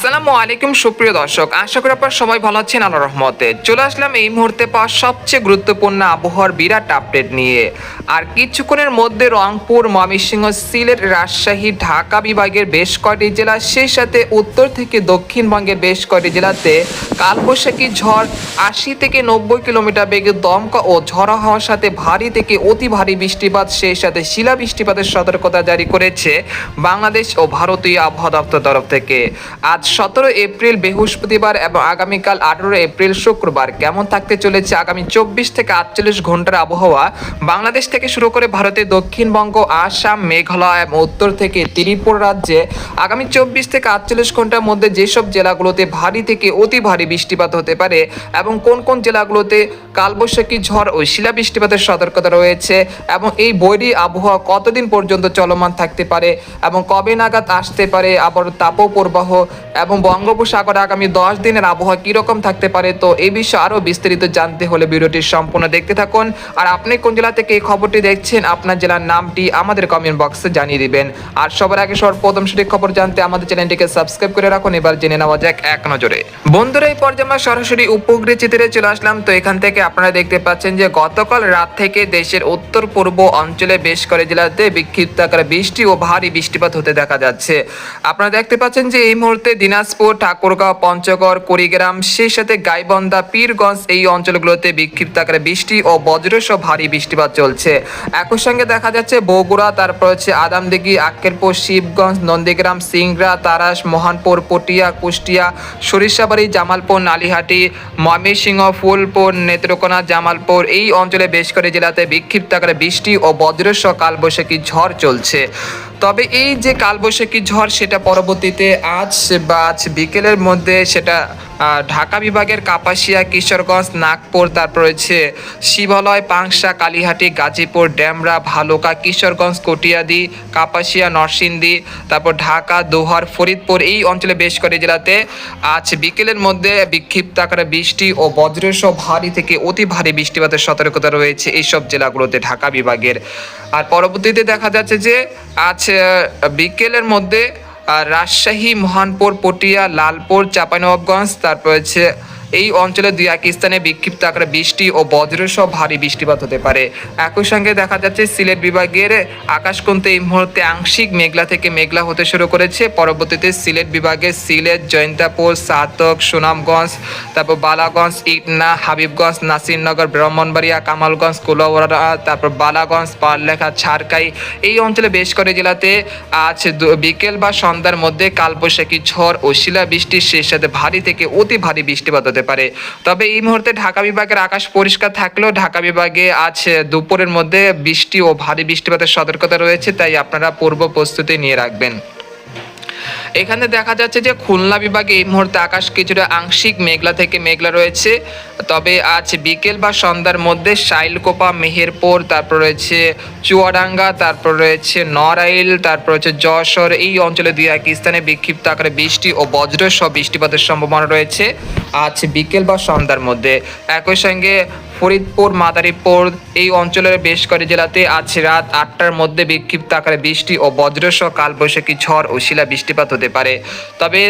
আসসালামু আলাইকুম সুপ্রিয় দর্শক, আশা করি আপনারা সবাই ভালো আছেন। আল্লাহর রহমতে চলে আসলাম এই মুহূর্তে পাওয়া সবচেয়ে গুরুত্বপূর্ণ আবহাওয়ার বিরাট আপডেট নিয়ে। আর কিছুক্ষণের মধ্যে রংপুর, ময়মনসিংহ, সিলেট, রাজশাহী, ঢাকা বিভাগের বেশ কয়টি জেলা, সেই সাথে উত্তর থেকে দক্ষিণবঙ্গের বেশ কয়টি জেলাতে কালবৈশাখী ঝড় ৮০ থেকে ৯০ কিলোমিটার বেগে দমকা ও ঝড়ো হাওয়ার সাথে ভারী থেকে অতি ভারী বৃষ্টিপাত, সেই সাথে শিলা বৃষ্টিপাতের সতর্কতা জারি করেছে বাংলাদেশ ও ভারতীয় আবহাওয়া দপ্তর তরফ থেকে। আজ ১৭ এপ্রিল বৃহস্পতিবার এবং আগামীকাল ১৮ এপ্রিল শুক্রবার কেমন থাকতে চলেছে আগামী ২৪ থেকে ৪৮ ঘন্টার আবহাওয়া বাংলাদেশ থেকে শুরু করে ভারতের দক্ষিণবঙ্গ, আসাম, মেঘালয় এবং উত্তর থেকে ত্রিপুরা রাজ্যে আগামী ২৪ থেকে ৪৮ ঘন্টার মধ্যে যেসব জেলাগুলোতে ভারী থেকে অতি ভারী বৃষ্টিপাত হতে পারে এবং কোন কোন জেলাগুলোতে কালবৈশাখী ঝড় ও শিলা বৃষ্টিপাতের সতর্কতা রয়েছে এবং এই বৈরী আবহাওয়া কতদিন পর্যন্ত চলমান থাকতে পারে এবং কবে নাগাদ আসতে পারে আবার তাপপ্রবাহ এবং বঙ্গোপসাগরে আগামী ১০ দিনের আবহাওয়া কীরকম থাকতে পারে। তো এই বিষয়ে আরও বিস্তারিত জানতে হলে ভিডিওটি সম্পূর্ণ দেখতে থাকুন। আর আপনি কোন জেলা থেকে এই খবরটি দেখছেন, আপনার জেলার নামটি আমাদের কমেন্ট বক্সে জানিয়ে দিবেন। আর সবার আগে সর্বপ্রথম সঠিক খবর জানতে আমাদের চ্যানেলটিকে সাবস্ক্রাইব করে রাখুন। এবার জেনে নেওয়া যাক এক নজরে। বন্ধুরা, এই পর্যায়ে আমরা সরাসরি উপগ্রহ চিত্রে চলে আসলাম। তো এখান থেকে আপনারা দেখতে পাচ্ছেন যে গতকাল রাত থেকে দেশের উত্তর পূর্ব অঞ্চলে বেশ কয়েক জেলাতে বিক্ষিপ্ত আকারে বৃষ্টি ও ভারী বৃষ্টিপাত হতে দেখা যাচ্ছে। আপনারা দেখতে পাচ্ছেন যে এই মুহূর্তে দিনাজপুর, ঠাকুরগাঁও, পঞ্চগড়, কুড়িগ্রাম, সেই সাথে গাইবান্ধা, পীরগঞ্জ এই অঞ্চলগুলোতে বিক্ষিপ্ত আকারে বৃষ্টি ও বজ্রসহ ভারী বৃষ্টিপাত চলছে। একই সঙ্গে দেখা যাচ্ছে বগুড়া, তারপর হচ্ছে আদামদিঘি, আক্কেলপুর, শিবগঞ্জ, নন্দীগ্রাম, সিংড়া, তারাস, মহানপুর, পটিয়া, কুষ্টিয়া, সরিষাবাড়ি, জামালপুর, নালিহাটি, ময়মনসিংহ, ফুলপুর, নেত্রকোনা, জামালপুর এই অঞ্চলে বেশ কয়েকটি জেলাতে বিক্ষিপ্ত আকারে বৃষ্টি ও বজ্রসহ কালবৈশাখী ঝড় চলছে। তবে এই যে কালবৈশাখী ঝড় সেটা পরবর্তীতে আজ বিকেলের মধ্যে সেটা ঢাকা বিভাগের কাপাসিয়া, কিশোরগঞ্জ, নাগপুর, তারপর রয়েছে শিবালয়, পাংশা, কালীহাটি, গাজীপুর, ডেমরা, ভালুকা, কিশোরগঞ্জ, কটিয়াদি, কাপাসিয়া, নরসিংদী, তারপর ঢাকা, দোহার, ফরিদপুর এই অঞ্চলে বেশ কয়েকটি জেলাতে আজ বিকেলের মধ্যে বিক্ষিপ্ত আকারে বৃষ্টি ও বজ্রসহ ভারী থেকে অতি ভারী বৃষ্টিপাতের সতর্কতা রয়েছে এইসব জেলাগুলোতে ঢাকা বিভাগের। আর পরবর্তীতে দেখা যাচ্ছে যে আজ বিকেলের মধ্যে রাজশাহী, মহানপুর, পটিয়া, লালপুর, চাঁপাইনবাবগঞ্জ, তারপর হচ্ছে এই অঞ্চলে দুই এক স্থানে বিক্ষিপ্ত আকারে বৃষ্টি ও বজ্রসহ ভারী বৃষ্টিপাত হতে পারে। একই সঙ্গে দেখা যাচ্ছে সিলেট বিভাগের আকাশ কিন্তু এই মুহূর্তে আংশিক মেঘলা থেকে মেঘলা হতে শুরু করেছে। পরবর্তীতে সিলেট বিভাগের সিলেট, জয়ন্তাপুর, সাতক, সুনামগঞ্জ, তারপর বালাগঞ্জ, ইটনা, হাবিবগঞ্জ, নাসিরনগর, ব্রাহ্মণবাড়িয়া, কামালগঞ্জ, কুলাউড়া, তারপর বালাগঞ্জ, পারলেখা, ছারকাই এই অঞ্চলে বেশ কয়েকটি জেলাতে আজ বিকেল বা সন্ধ্যার মধ্যে কালবৈশাখী ঝড় ও শিলা বৃষ্টির সেই সাথে ভারী থেকে অতি ভারী বৃষ্টিপাত হতে পারে। তবে এই মুহূর্তে ঢাকা বিভাগের আকাশ পরিষ্কার থাকলেও ঢাকা বিভাগে আজ দুপুরের মধ্যে বৃষ্টি ও ভারী বৃষ্টিপাতের সতর্কতা রয়েছে, তাই আপনারা পূর্ব প্রস্তুতি নিয়ে রাখবেন। এখানে দেখা যাচ্ছে যে খুলনা বিভাগে এই মুহূর্তে আকাশ কিছুটা আংশিক মেঘলা থেকে মেঘলা রয়েছে। তবে আজ বিকেল বা সন্ধ্যার মধ্যে শাইলকোপা, মেহেরপুর, তারপর রয়েছে চুয়াডাঙ্গা, তারপর রয়েছে নড়াইল, তারপর হচ্ছে যশোর এই অঞ্চলে দুই এক স্থানে বিক্ষিপ্ত আকারে বৃষ্টি ও বজ্রসহ বৃষ্টিপাতের সম্ভাবনা রয়েছে আজ বিকেল বা সন্ধ্যার মধ্যে। একই সঙ্গে ফরিদপুর, মাদারীপুর এই অঞ্চলের বেশ কয়েকটি জেলাতে আজ রাত ৮টার মধ্যে বিক্ষিপ্ত আকারে বৃষ্টি ও বজ্রসহ কালবৈশাখী ঝড় ও শিলা বৃষ্টিপাত হতে পারে। তবে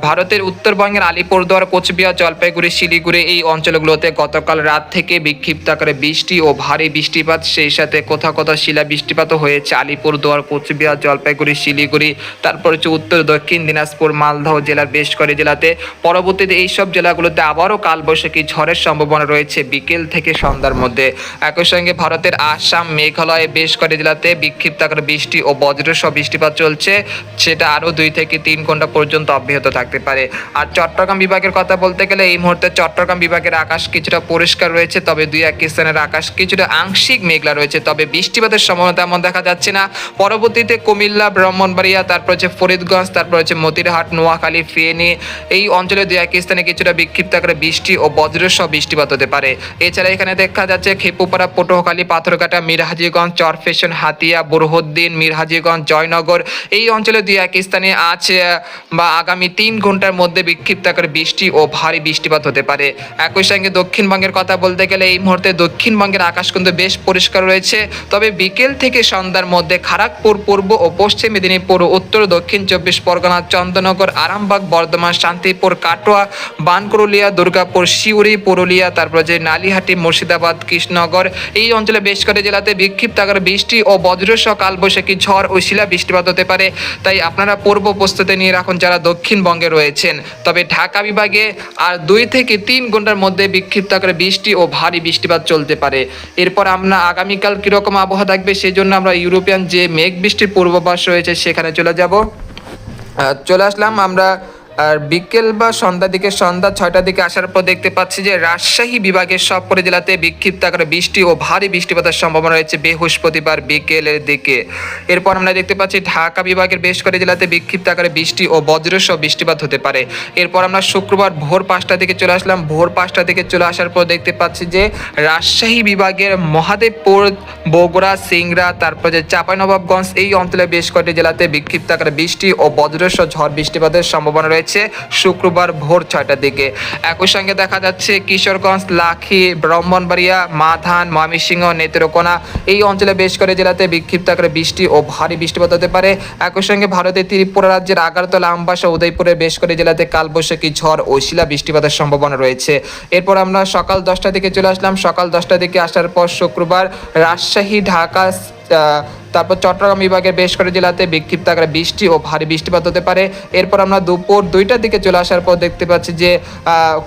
ভারতের উত্তরবঙ্গের আলিপুরদুয়ার, কোচবিহার, জলপাইগুড়ি, শিলিগুড়ি এই অঞ্চলগুলোতে গতকাল রাত থেকে বিক্ষিপ্ত আকারে বৃষ্টি ও ভারী বৃষ্টিপাত, সেই সাথে কোথাও কোথাও শিলা বৃষ্টিপাতও হয়েছে আলিপুরদুয়ার, কোচবিহার, জলপাইগুড়ি, শিলিগুড়ি, তারপর হচ্ছে উত্তর দক্ষিণ দিনাজপুর, মালদহ জেলার বেশ কয়েকটি জেলাতে। পরবর্তীতে এইসব জেলাগুলোতে আবারও কালবৈশাখী ঝড়ের সম্ভাবনা রয়েছে বিকেল থেকে সন্ধ্যার মধ্যে। একই সঙ্গে ভারতের আসাম, মেঘালয় বেশ কয়েকটি জেলাতে বিক্ষিপ্ত আকারে বৃষ্টি ও বজ্রসহ বৃষ্টিপাত চলছে, সেটা আরও 2 থেকে 3 ঘন্টা পর্যন্ত অব্যাহত থাকতে পারে। আর চট্টগ্রাম বিভাগের কথা বলতে গেলে এই মুহূর্তে চট্টগ্রাম বিভাগের আকাশ কিছুটা পরিষ্কার রয়েছে, তবে দুই এক স্থানের আকাশ কিছুটা আংশিক মেঘলা রয়েছে, তবে বৃষ্টিপাতের সম্ভাবনা তেমন দেখা যাচ্ছে না। পরবর্তীতে কুমিল্লা, ব্রাহ্মণবাড়িয়া, তারপর হচ্ছে ফরিদগঞ্জ, তারপর হচ্ছে মতিরহাট, নোয়াখালী, ফেনী এই অঞ্চলে দুই এক স্থানে কিছুটা বিক্ষিপ্ত আকারে বৃষ্টি ও বজ্রসহ বৃষ্টিপাত হতে পারে। এছাড়া এখানে দেখা যাচ্ছে খেপুপাড়া, পটুয়াখালী, পাথরঘাটা, মিরহাজিগঞ্জ, চরফেশন, হাতিয়া, বুরহুদ্দিন, মিরহাজিগঞ্জ, জয়নগর এই অঞ্চলে দুই এক স্থানে আজ বা আগামী 3 ঘন্টার মধ্যে বিক্ষিপ্ত আকারে বৃষ্টি ও ভারী বৃষ্টিপাত হতে পারে। একই সঙ্গে দক্ষিণবঙ্গের কথা বলতে গেলে এই মুহূর্তে দক্ষিণবঙ্গের আকাশ কিন্তু বেশ পরিষ্কার রয়েছে, তবে বিকেল থেকে সন্ধ্যার মধ্যে খড়গপুর, পূর্ব ও পশ্চিম মেদিনীপুর, উত্তর দক্ষিণ 24 পরগনা, চন্দননগর, আরামবাগ, বর্ধমান, শান্তিপুর, কাটোয়া, বানকুরুলিয়া, দুর্গাপুর, সিউড়ি, পুরুলিয়া, তারপর যে নালিহাটি, মুর্শিদাবাদ, কৃষ্ণনগর এই অঞ্চলে বেশ কয়েকটি জেলাতে বিক্ষিপ্ত আকারে বৃষ্টি ও বজ্রসহ কালবৈশাখী ঝড় ও শিলা বৃষ্টিপাত হতে পারে। তাই আপনারা পূর্ব প্রস্তুতি নিয়ে রাখুন যারা দক্ষিণবঙ্গে রয়েছেন। তবে ঢাকা বিভাগে আর 2 থেকে 3 ঘন্টার মধ্যে বিক্ষিপ্ত আকারে বৃষ্টি ও ভারী বৃষ্টিপাত চলতে পারে। এরপর আমরা আগামীকাল কীরকম আবহাওয়া থাকবে সেই জন্য আমরা ইউরোপিয়ান যে মেঘ বৃষ্টির পূর্বাভাস রয়েছে সেখানে চলে যাব। চলে আসলাম আমরা। আর বিকেল বা সন্ধ্যার দিকে, সন্ধ্যা 6টার দিকে আসার পর দেখতে পাচ্ছি যে রাজশাহী বিভাগের সবকটি জেলাতে বিক্ষিপ্ত আকারে বৃষ্টি ও ভারী বৃষ্টিপাতের সম্ভাবনা রয়েছে বৃহস্পতিবার বিকেলের দিকে। এরপর আমরা দেখতে পাচ্ছি ঢাকা বিভাগের বেশ কয়েকটি জেলাতে বিক্ষিপ্ত আকারে বৃষ্টি ও বজ্রসহ বৃষ্টিপাত হতে পারে। এরপর আমরা শুক্রবার ভোর 5টার দিকে চলে আসলাম। ভোর 5টার দিকে চলে আসার পর দেখতে পাচ্ছি যে রাজশাহী বিভাগের মহাদেবপুর, বগুড়া, সিংড়া, তারপর যে চাঁপাইনবাবগঞ্জ এই অঞ্চলে বেশ কয়েকটি জেলাতে বিক্ষিপ্ত আকারে বৃষ্টি ও বজ্রসহ ঝড় বৃষ্টিপাতের সম্ভাবনা রয়েছে শুক্রবার ভোর 6টার দিকে। একই সঙ্গে দেখা যাচ্ছে কিশোরগঞ্জ, লাখি, ব্রাহ্মণবাড়িয়া, মাধান, ময়মনসিংহ, নেত্রকোনা এই অঞ্চলে বেশ কয়েকটি জেলাতে বিক্ষিপ্ত আকারে বৃষ্টি ও ভারী বৃষ্টিপাত হতে পারে। একই সঙ্গে ভারতের ত্রিপুরা রাজ্যের আগারতলা, আমবাসা, উদয়পুরের বেশ কয়েকটি জেলাতে কালবৈশাখী ঝড় ও শিলা বৃষ্টিপাতের সম্ভাবনা রয়েছে। এরপর আমরা সকাল 10টার দিকে চলে আসলাম। সকাল 10টার দিকে আসার পর শুক্রবার রাজশাহী, ঢাকা, তারপর চট্টগ্রাম বিভাগের বেশ কয়েকটি জেলাতে বিক্ষিপ্ত আকারে বৃষ্টি ও ভারী বৃষ্টিপাত হতে পারে। এরপর আমরা দুপুর 2টার দিকে চলে আসার পর দেখতে পাচ্ছি যে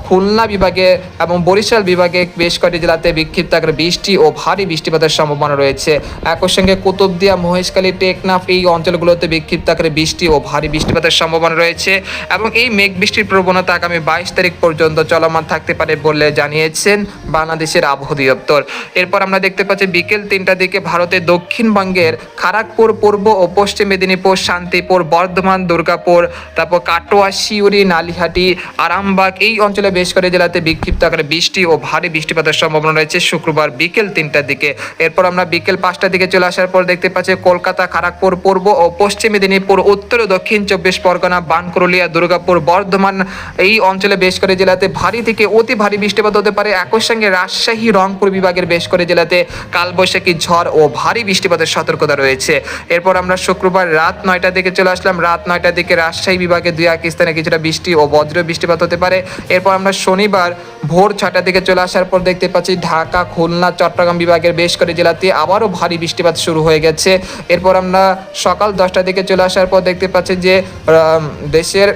খুলনা বিভাগে এবং বরিশাল বিভাগে বেশ কয়েকটি জেলাতে বিক্ষিপ্ত আকারে বৃষ্টি ও ভারী বৃষ্টিপাতের সম্ভাবনা রয়েছে। একই সঙ্গে কুতুবদিয়া, মহেশখালী, টেকনাফ এই অঞ্চলগুলোতে বিক্ষিপ্ত আকারে বৃষ্টি ও ভারী বৃষ্টিপাতের সম্ভাবনা রয়েছে এবং এই মেঘ বৃষ্টির প্রবণতা আগামী 22 তারিখ পর্যন্ত চলমান থাকতে পারে বলে জানিয়েছেন বাংলাদেশের আবহাওয়া অধিদপ্তর। এরপর আমরা দেখতে পাচ্ছি বিকেল 3টার দিকে ভারতের দক্ষিণবঙ্গের খড়গপুর, পূর্ব ও পশ্চিম মেদিনীপুর, শান্তিপুর, বর্ধমান, দুর্গাপুর, তারপর কাটোয়া, সিউড়ি, নালিহাটি, আরামবাগ এই অঞ্চলে বেশ কয়েকটি জেলাতে বিক্ষিপ্ত আকারে বৃষ্টি ও ভারী বৃষ্টিপাতের সম্ভাবনা রয়েছে শুক্রবার বিকেল 3টার দিকে। এরপর আমরা বিকেল 5টার দিকে চলে আসার পর দেখতে পাচ্ছি কলকাতা, খড়গপুর, পূর্ব ও পশ্চিম মেদিনীপুর, উত্তর ও দক্ষিণ 24 পরগনা, বানকুরুলিয়া, দুর্গাপুর, বর্ধমান এই অঞ্চলে বেশ কয়েকটি জেলাতে ভারী থেকে অতি ভারী বৃষ্টিপাত হতে পারে। একই সঙ্গে রাজশাহী, রংপুর বিভাগের বেশ কয়েকটি জেলাতে কালবৈশাখী ঝড় ও ভারী বৃষ্টিপাতের সতর্কতা রয়েছে। এরপর আমরা শুক্রবার রাত 9টার দিকে চলে আসলাম। রাত 9টার দিকে রাজশাহী বিভাগে 2 এক স্থানে কিছুটা বৃষ্টি ও বজ্র বৃষ্টিপাত হতে পারে। এরপর আমরা শনিবার ভোর 6টার দিকে চলে আসার পর দেখতে পাচ্ছি ঢাকা, খুলনা, চট্টগ্রাম বিভাগের বেশ কয়েকটি জেলাতে আবারও ভারী বৃষ্টিপাত শুরু হয়ে গেছে। এরপর আমরা সকাল 10টার দিকে চলে আসার পর দেখতে পাচ্ছি যে দেশের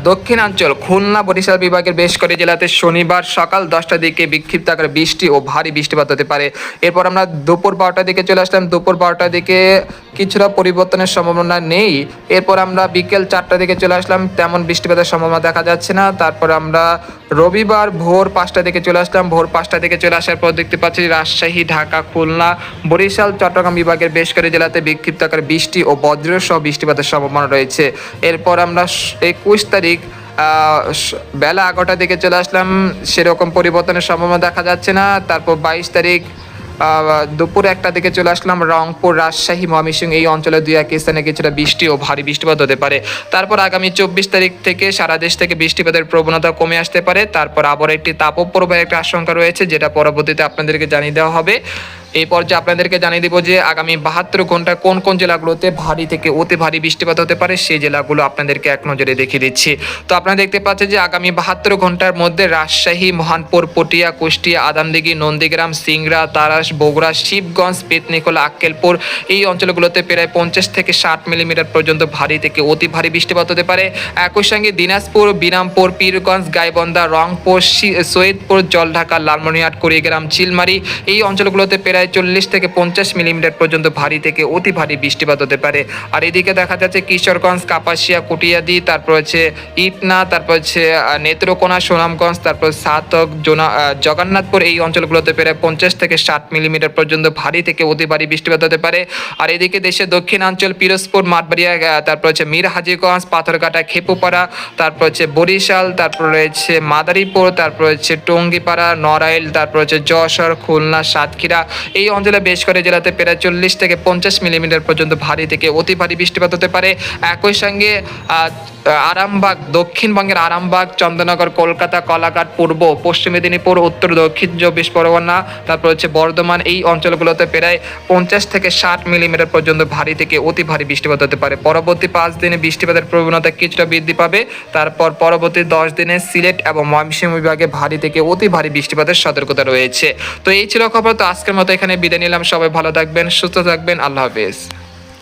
দক্ষিণাঞ্চল খুলনা, বরিশাল বিভাগের বেশ কয়েকটি জেলাতে শনিবার সকাল 10টার দিকে বিক্ষিপ্ত আকারে বৃষ্টি ও ভারী বৃষ্টিপাত হতে পারে। এরপর আমরা দুপুর 12টার দিকে চলে আসলাম। দুপুর 12টার দিকে কিছুটা পরিবর্তনের সম্ভাবনা নেই। এরপর আমরা বিকেল 4টার দিকে চলে আসলাম, তেমন বৃষ্টিপাতের সম্ভাবনা দেখা যাচ্ছে না। তারপর আমরা রবিবার ভোর 5টার দিকে চলে আসলাম। ভোর 5টার দিকে চলে আসার পর দেখতে পাচ্ছি রাজশাহী, ঢাকা, খুলনা, বরিশাল, চট্টগ্রাম বিভাগের বেশ কয়েকটি জেলাতে বিক্ষিপ্ত আকারে বৃষ্টি ও বজ্রসহ বৃষ্টিপাতের সম্ভাবনা রয়েছে। এরপর আমরা 21 তারিখ বেলা 11টার দিকে চলে আসলাম, সেরকম পরিবর্তনের সম্ভাবনা দেখা যাচ্ছে না। তারপর 22 তারিখ দুপুর 1টার দিকে চলে আসলাম। রংপুর, রাজশাহী, ময়মনসিংহ এই অঞ্চলে 2 এক স্থানে কিছুটা বৃষ্টি ও ভারী বৃষ্টিপাত হতে পারে। তারপর আগামী 24 তারিখ থেকে সারা দেশ থেকে বৃষ্টিপাতের প্রবণতা কমে আসতে পারে। তারপর আবার একটি তাপপ্রবাহের একটা আশঙ্কা রয়েছে, যেটা পরবর্তীতে আপনাদেরকে জানিয়ে দেওয়া হবে। এই পর্যায়ে আপনাদেরকে জানিয়ে দেবো যে আগামী 72 ঘন্টা কোন কোন জেলাগুলোতে ভারী থেকে অতি ভারী বৃষ্টিপাত হতে পারে, সেই জেলাগুলো আপনাদেরকে এক নজরে দেখিয়ে দিচ্ছি। তো আপনারা দেখতে পাচ্ছেন যে আগামী 72 ঘন্টার মধ্যে রাজশাহী, মহানপুর, পটিয়া, কুষ্টিয়া, আদামদিঘি, নন্দীগ্রাম, সিংড়া, তারাস, বগুড়া, শিবগঞ্জ, পেতনিখোলা, আক্কেলপুর এই অঞ্চলগুলোতে প্রায় 50 থেকে 60 মিলিমিটার পর্যন্ত ভারী থেকে অতি ভারী বৃষ্টিপাত হতে পারে। একই সঙ্গে দিনাজপুর, বিরামপুর, পীরগঞ্জ, গাইবান্ধা, রংপুর, সৈয়দপুর, জলঢাকা, লালমনিরহাট, কুড়িগ্রাম, চিলমারি এই অঞ্চলগুলোতে প্রায় প্রায় 40 থেকে 50 মিলিমিটার পর্যন্ত ভারী থেকে অতি ভারী বৃষ্টিপাত হতে পারে। আর এদিকে দেখা যাচ্ছে কিশোরগঞ্জ, কাপাসিয়া, কুটিয়াদি, তারপর হচ্ছে ইটনা, তারপর হচ্ছে নেত্রকোনা, সুনামগঞ্জ, তারপর সাতক, জগন্নাথপুর, এই অঞ্চলগুলোতে প্রায় 50 থেকে 60 মিলিমিটার পর্যন্ত ভারী থেকে অতি ভারী বৃষ্টিপাত হতে পারে। আর এদিকে দেশের দক্ষিণাঞ্চল পিরোজপুর, মাঠবাড়িয়া, তারপর হচ্ছে মীর হাজীগঞ্জ, পাথরঘাটা, খেপুপাড়া, তারপর হচ্ছে বরিশাল, তারপর রয়েছে মাদারীপুর, তারপর হচ্ছে টঙ্গীপাড়া, নড়াইল, তারপর হচ্ছে যশোর, খুলনা, সাতক্ষীরা, এই অঞ্চলে বেশ করে জেলাতে প্রায় 40 থেকে 50 মিলিমিটার পর্যন্ত ভারী থেকে অতি ভারী বৃষ্টিপাত হতে পারে। একই সঙ্গে আরামবাগ, দক্ষিণবঙ্গের আরামবাগ, চন্দ্রনগর, কলকাতা, কলাঘাট, পূর্ব পশ্চিম মেদিনীপুর, উত্তর দক্ষিণ 24 পরগনা, তারপর হচ্ছে বর্ধমান, এই অঞ্চলগুলোতে প্রায় 50 থেকে 60 মিলিমিটার পর্যন্ত ভারী থেকে অতি ভারী বৃষ্টিপাত হতে পারে। পরবর্তী 5 দিনে বৃষ্টিপাতের প্রবণতা কিছুটা বৃদ্ধি পাবে। তারপর পরবর্তী 10 দিনে সিলেট এবং ময়মনসিংহ বিভাগে ভারী থেকে অতি ভারী বৃষ্টিপাতের সতর্কতা রয়েছে। তো এই ছিল খবর। তো আজকের মতো এখানে বিদায় নিলাম। সবাই ভালো থাকবেন, সুস্থ থাকবেন। আল্লাহ হাফেজ।